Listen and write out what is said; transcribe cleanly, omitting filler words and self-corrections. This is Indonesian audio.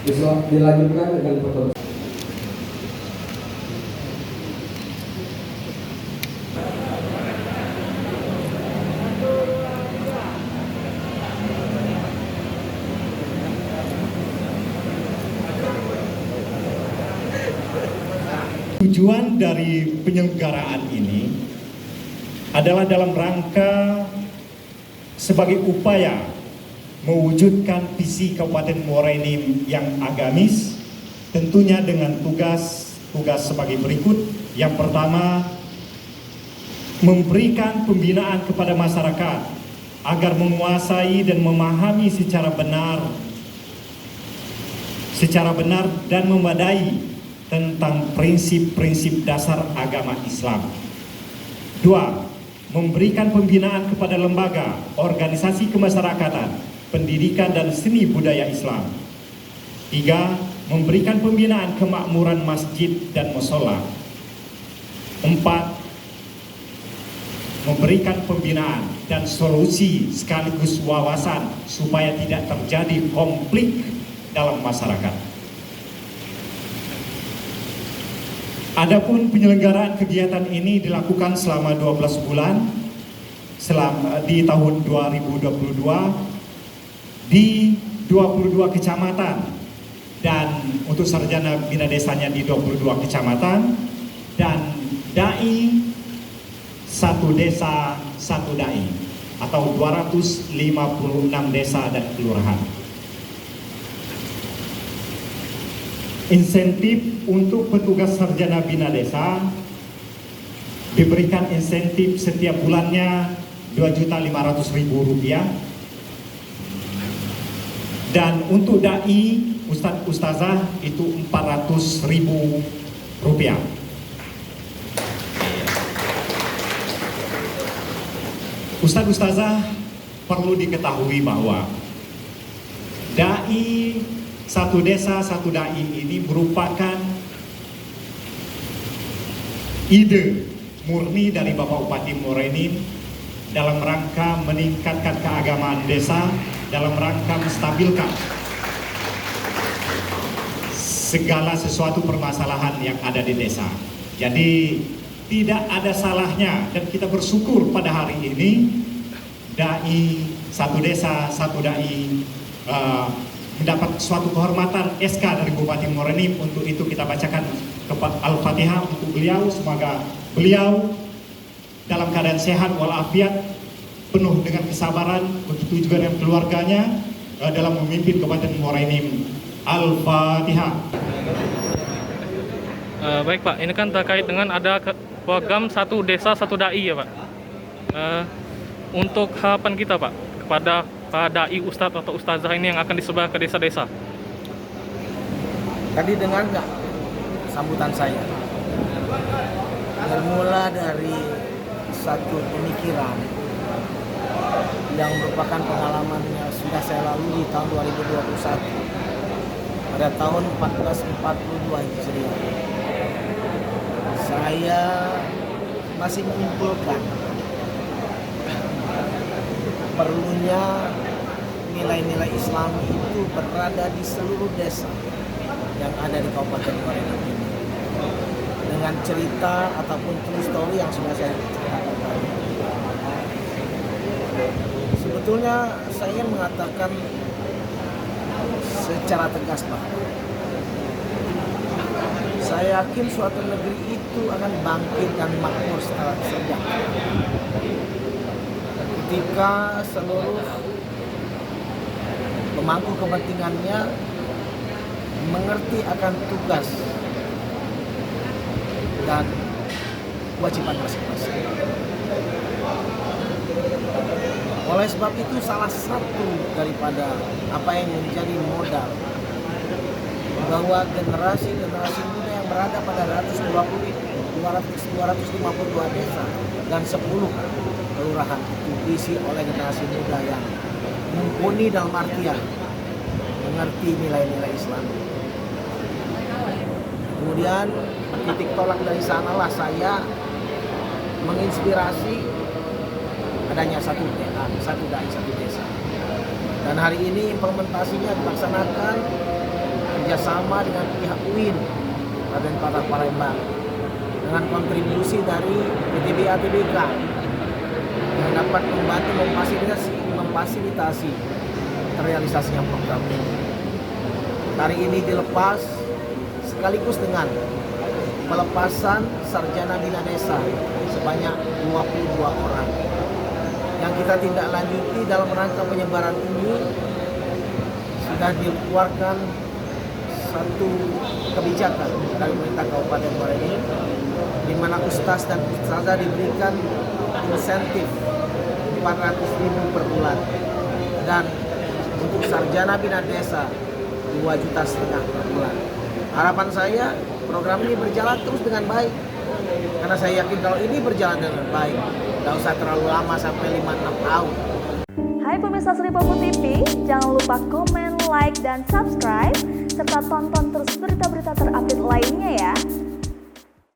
Bisa dilanjutkan dengan foto. Tujuan dari penyelenggaraan ini adalah dalam rangka sebagai upaya mewujudkan visi Kabupaten Muara Enim yang agamis, tentunya dengan tugas sebagai berikut. Yang pertama, memberikan pembinaan kepada masyarakat agar menguasai dan memahami secara benar dan memadai tentang prinsip-prinsip dasar agama Islam. 2. Memberikan pembinaan kepada lembaga, organisasi kemasyarakatan, pendidikan dan seni budaya Islam. 3. Memberikan pembinaan kemakmuran masjid dan mushola. 4. Memberikan pembinaan dan solusi sekaligus wawasan supaya tidak terjadi konflik dalam masyarakat. Adapun penyelenggaraan kegiatan ini dilakukan selama 12 bulan di tahun 2022 di 22 kecamatan, dan untuk sarjana bina desanya di 22 kecamatan, dan dai satu desa satu dai atau 256 desa dan kelurahan. Insentif untuk petugas sarjana bina desa diberikan insentif setiap bulannya Rp2.500.000, dan untuk dai Ustadz Ustazah itu Rp400.000. Ustadz Ustazah perlu diketahui bahwa dai satu desa satu dai ini merupakan ide murni dari Bapak Bupati Muara Enim dalam rangka meningkatkan keagamaan desa, dalam rangka menstabilkan segala sesuatu permasalahan yang ada di desa. Jadi tidak ada salahnya, dan kita bersyukur pada hari ini dai satu desa satu dai mendapat suatu kehormatan SK dari Bupati Muara Enim. Untuk itu kita bacakan Al-Fatihah untuk beliau. Semoga beliau dalam keadaan sehat walafiat, penuh dengan kesabaran, begitu juga dengan keluarganya dalam memimpin Kabupaten Muara Enim. Al-Fatihah. Baik Pak, ini kan terkait dengan ada program satu desa satu dai ya Pak. Untuk harapan kita Pak kepada para dai ustadz atau ustazah ini yang akan disebar ke desa-desa. Tadi dengar nggak sambutan saya? Bermula dari satu pemikiran yang merupakan pengalaman yang sudah saya lalui di tahun 2021 pada tahun 1442 Hijriah. Saya masih menyimpulkan perlunya nilai-nilai Islam itu berada di seluruh desa yang ada di Kabupaten Muara Enim ini, dengan cerita ataupun true story yang sudah saya ceritakan tadi. Sebetulnya saya ingin mengatakan secara tegas bahwa saya yakin suatu negeri itu akan bangkit dan makmur secara sejahtera ketika seluruh pemangku kepentingannya mengerti akan tugas dan kewajiban masing-masing. Oleh sebab itu, salah satu daripada apa yang menjadi modal bahwa generasi-generasi muda yang berada pada 252 desa dan 10 kelurahan itu diisi oleh generasi muda yang mumpuni dalam artian mengerti nilai-nilai Islam. Kemudian titik tolak dari sanalah saya menginspirasi adanya satu dai satu desa. Dan hari ini implementasinya dilaksanakan kerjasama dengan pihak UIN Raden Patah Palembang dengan kontribusi dari PTBA TBK yang dapat membantu memfasilitasi terrealisasinya program ini. Hari ini dilepas sekaligus dengan pelepasan sarjana bina desa sebanyak 22 orang. Yang kita tindak lanjuti dalam rangka penyebaran ini sudah dikeluarkan satu kebijakan dari pemerintah Kabupaten Waringin di mana ustaz dan ustazah diberikan insentif 400.000 per bulan dan untuk sarjana bina desa 2,5 juta per bulan. Harapan saya program ini berjalan terus dengan baik karena saya yakin kalau ini berjalan dengan baik nggak usah terlalu lama sampai 5-6 tahun. Hai pemirsa Sri Popo TV, jangan lupa komen, like, dan subscribe serta tonton terus berita-berita terupdate lainnya ya.